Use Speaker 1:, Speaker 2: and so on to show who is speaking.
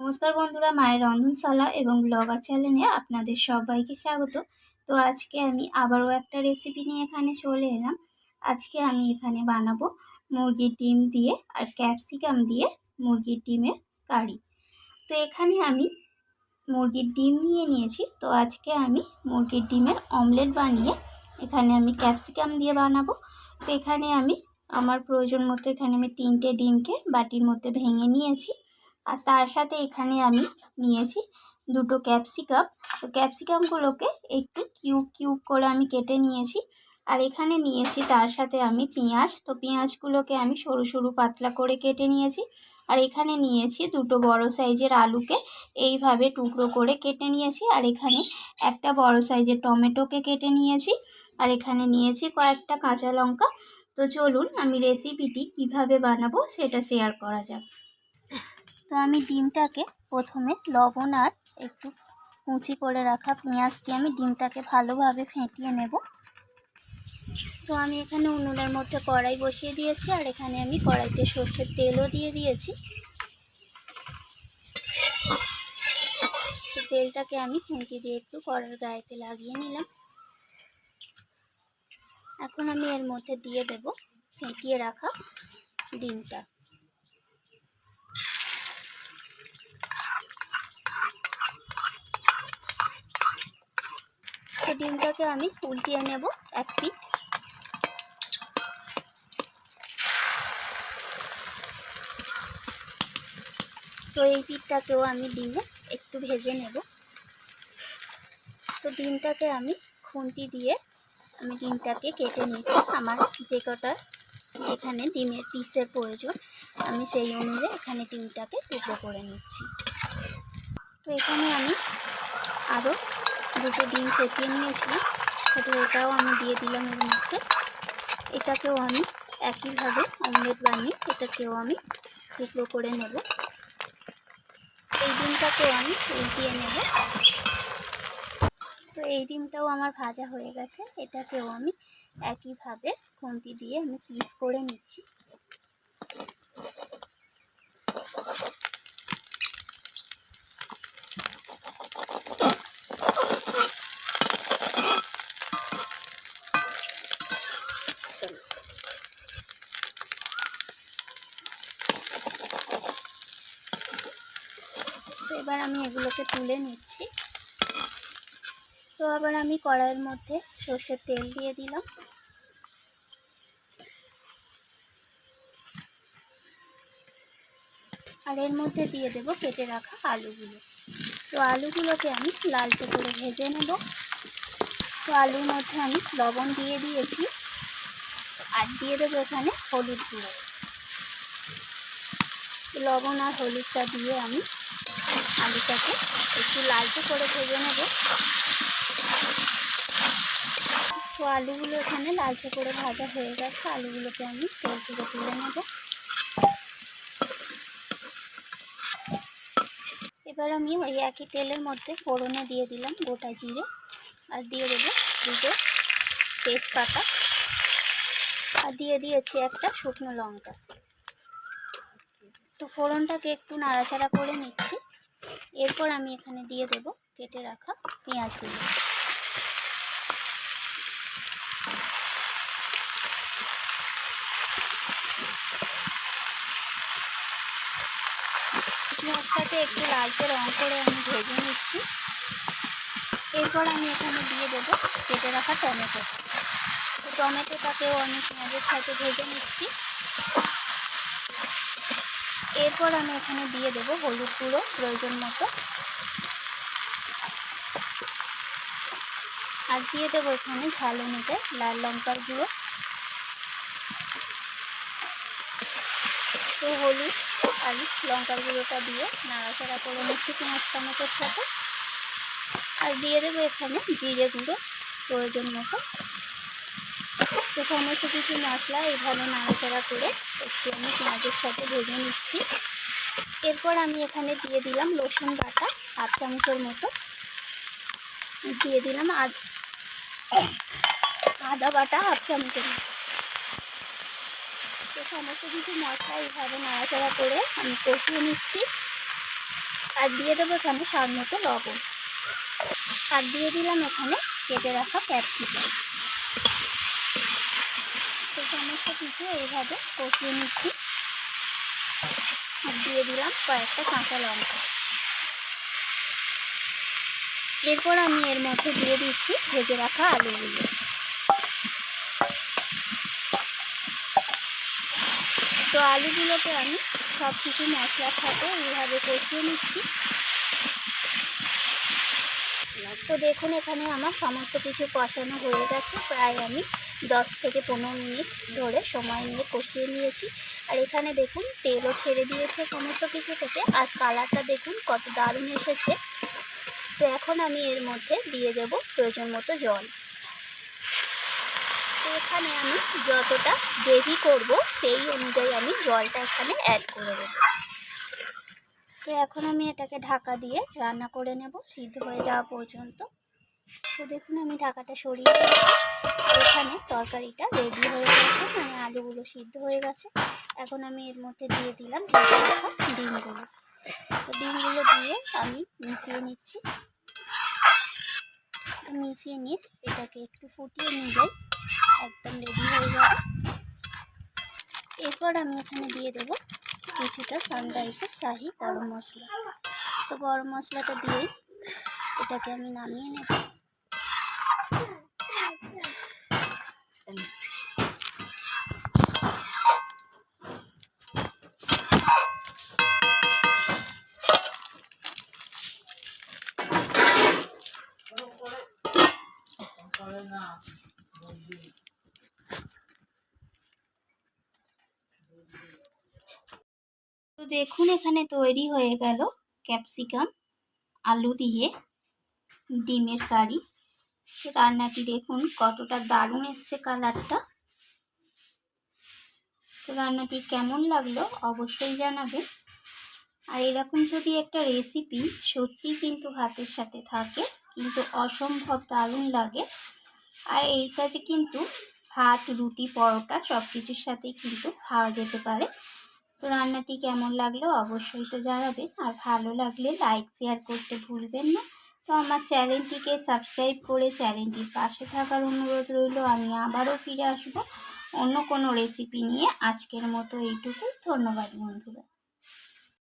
Speaker 1: নমস্কার বন্ধুরা, মায়ের রন্ধনশালা এবং ব্লগার চ্যানেলে আপনাদের সবাইকে স্বাগত। তো আজকে আমি আবারও একটা রেসিপি নিয়ে এখানে চলে এলাম। আজকে আমি এখানে বানাবো মুরগির ডিম দিয়ে আর ক্যাপসিকাম দিয়ে মুরগির ডিমের কারি। তো এখানে আমি মুরগির ডিম নিয়ে নিয়েছি। তো আজকে আমি মুরগির ডিমের অমলেট বানিয়ে এখানে আমি ক্যাপসিকাম দিয়ে বানাবো। তো এখানে আমি আমার প্রয়োজন মতো এখানে আমি 3টে ডিমকে বাটির মধ্যে ভেঙে নিয়েছি। আর তার সাথে এখানে আমি নিয়েছি 2টো ক্যাপসিকাম। তো ক্যাপসিকামগুলোকে একটু কিউব কিউব করে আমি কেটে নিয়েছি। আর এখানে নিয়েছি তার সাথে আমি পেঁয়াজ। তো পেঁয়াজগুলোকে আমি সরু সরু পাতলা করে কেটে নিয়েছি। আর এখানে নিয়েছি 2টো বড় সাইজের আলুকে এইভাবে টুকরো করে কেটে নিয়েছি। আর এখানে একটা বড় সাইজের টমেটোকে কেটে নিয়েছি। আর এখানে নিয়েছি কয়েকটা কাঁচা লঙ্কা। তো চলুন আমি রেসিপিটি কিভাবে বানাবো সেটা শেয়ার করা যাক। তো আমি ডিমটাকে প্রথমে লবণ আর একটু কুচি করে রাখা পেঁয়াজ দিয়ে আমি ডিমটাকে ভালোভাবে ফেটিয়ে নেব। তো আমি এখানে উনুনের মধ্যে কড়াই বসিয়ে দিয়েছি। আর এখানে আমি কড়াইতে সর্ষের তেলও দিয়ে দিয়েছি। তো তেলটাকে আমি খুন্তি দিয়ে একটু কড়ার গায়েতে লাগিয়ে নিলাম। এখন আমি এর মধ্যে দিয়ে দেব ফেটিয়ে রাখা ডিমটা। তো ডিমটাকে আমি উল্টিয়ে নেব এক পিঠ। তো এই পিঠটাকেও আমি ডিমে একটু ভেজে নেব। তো ডিমটাকে আমি খুন্তি দিয়ে আমি ডিমটাকে কেটে নিচ্ছি। আমার যে কটা এখানে ডিমের পিসের প্রয়োজন আমি সেই অনুযায়ী এখানে ডিমটাকে টুকরো করে নিচ্ছি। তো এখানে আমি আরও 2টো ডিম ফেটিয়ে নিয়েছিলাম। তো এটাও আমি দিয়ে দিলাম এর মধ্যে। এটাকেও আমি একইভাবে অমলেট বানিয়ে এটাকেও আমি টুকরো করে নেব। এই ডিমটাকেও আমি উল্টিয়ে নেব। তো এই ডিমটাও আমার ভাজা হয়ে গেছে। এটাকেও আমি একইভাবে খুন্তি দিয়ে আমি পিস করে নিচ্ছি। তো এবার আমি এগুলোকে তুলে নিচ্ছি। তো আবার আমি কড়াইয়ের মধ্যে সর্ষের তেল দিয়ে দিলাম। আর এর মধ্যে দিয়ে দেব কেটে রাখা আলুগুলো। তো আলুগুলোকে আমি লালচে করে ভেজে নেব। তো আলুর মধ্যে আমি লবণ দিয়ে দিয়েছি আর দিয়ে দেবো এখানে হলুদ গুঁড়ো। লবণ আর হলুদটা দিয়ে আমি আলুটাকে একটু লালচে করে ভেজে নেব। তো আলুগুলো এখানে লালচে করে ভাজা হয়ে গেছে। আলুগুলোকে আমি তেল থেকে তুলে নেব। এবার আমি ওই একই তেলের মধ্যে ফোড়নে দিয়ে দিলাম গোটা জিরে আর দিয়ে দেবো 2টো তেজপাতা আর দিয়ে দিয়েছি একটা শুকনো লঙ্কা। তো ফোড়নটাকে একটু নাড়াচাড়া করে নিচ্ছি। এরপর আমি এখানে দিয়ে দেব কেটে রাখা পেঁয়াজগুলো। পেঁয়াজটাকে একটু লালচে রং করে আমি ভেজে নিচ্ছি। এরপর আমি এখানে দিয়ে দেবো কেটে রাখা টমেটো। তো টমেটোটাকেও আমি পেঁয়াজের সাথে ভেজে নিচ্ছি। এরপর আমি এখানে দিয়ে দেবো হলুদ গুঁড়ো প্রয়োজন মতো আর দিয়ে দেবো এখানে ঝাল অনুযায়ী লাল লঙ্কার গুঁড়ো। তো হলুদ আর লঙ্কার গুঁড়োটা দিয়ে নাড়াচাড়া করে নিচ্ছি পেঁয়াজ টমেটোর সাথে। আর দিয়ে দেবো এখানে জিরে গুঁড়ো প্রয়োজন মতো। তো সমস্ত কিছু মশলা এইভাবে নাড়াচাড়া করে একটু আমি পেঁয়াজের সাথে ভেজে নিচ্ছি। এরপর আমি এখানে দিয়ে দিলাম রসুন বাটা 1/2 চামচের মতো, দিয়ে দিলাম আদা বাটা 1/2 চামচের মতো। তো সমস্ত কিছু মশলা এইভাবে নাড়াচাড়া করে আমি কষিয়ে নিচ্ছি। আর দিয়ে দেবো এখানে স্বাদ মতো লবণ। আর দিয়ে দিলাম এখানে কেটে রাখা ক্যাপসিকাম। তো সমস্ত কিছু এইভাবে কষিয়ে নিচ্ছি। আর দিয়ে দিলাম কয়েকটা কাঁচা লঙ্কা। এরপর আমি এর মধ্যে দিয়ে দিচ্ছি ভেজে রাখা আলুগুলো। তো আলুগুলোকে আমি সব কিছু মশলার সাথে এইভাবে কষিয়ে নিচ্ছি। তো দেখুন এখানে আমার সমস্ত কিছু কষানো হয়ে গেছে। প্রায় আমি 10 থেকে 15 মিনিট ধরে সময় নিয়ে কষিয়ে নিয়েছি। আর এখানে দেখুন তেলও ছেড়ে দিয়েছে সমস্ত কিছু থেকে। আর কালারটা দেখুন কত দারুণ এসেছে। তো এখন আমি এর মধ্যে দিয়ে দেব প্রয়োজন মতো জল। তো এখানে আমি যতটা গ্রেভি করব সেই অনুযায়ী আমি জলটা এখানে অ্যাড করে দেব। তো এখন আমি এটাকে ঢাকা দিয়ে রান্না করে নেব সিদ্ধ হয়ে যাওয়া পর্যন্ত। তো দেখুন আমি ঢাকাটা সরিয়ে দিয়েছি। এখানে তরকারিটা রেডি হয়ে গেছে, মানে আলুগুলো সিদ্ধ হয়ে গেছে। এখন আমি এর মধ্যে দিয়ে দিলাম ভেজে রাখা ডিমগুলো। তো ডিমগুলো দিয়ে আমি মিশিয়ে নিচ্ছি। মিশিয়ে নিয়ে এটাকে একটু ফুটিয়ে নিয়ে যাই, একদম রেডি হয়ে যাবে। এরপর আমি এখানে দিয়ে দেবো কিছুটা সানরাইজের শাহি গরম মশলা। তো গরম মশলাটা দিয়েই এটাকে আমি নামিয়ে নেব। তো দেখুন এখানে তৈরি হয়ে গেল ক্যাপসিকাম আলু দিয়ে ডিমের কারি। তো রান্নাটি দেখুন কতটা দারুণ এসছে কালারটা। তো রান্নাটি কেমন লাগলো অবশ্যই জানাবেন। আর এরকম যদি একটা রেসিপি সত্যি কিন্তু ভাতের সাথে থাকে কিন্তু অসম্ভব দারুণ লাগে। আর এইটাতে কিন্তু ভাত, রুটি, পরোটা সব কিছুর সাথেই কিন্তু খাওয়া যেতে পারে। তো রান্নাটি কেমন লাগলো অবশ্যই তো জানাবেন। আর ভালো লাগলে লাইক শেয়ার করতে ভুলবেন না। তো আমার চ্যানেলটিকে সাবস্ক্রাইব করে চ্যানেলটির পাশে থাকার অনুরোধ রইল। আমি আবারও ফিরে আসবো অন্য কোনো রেসিপি নিয়ে। আজকের মতো এইটুকুই। ধন্যবাদ বন্ধুরা।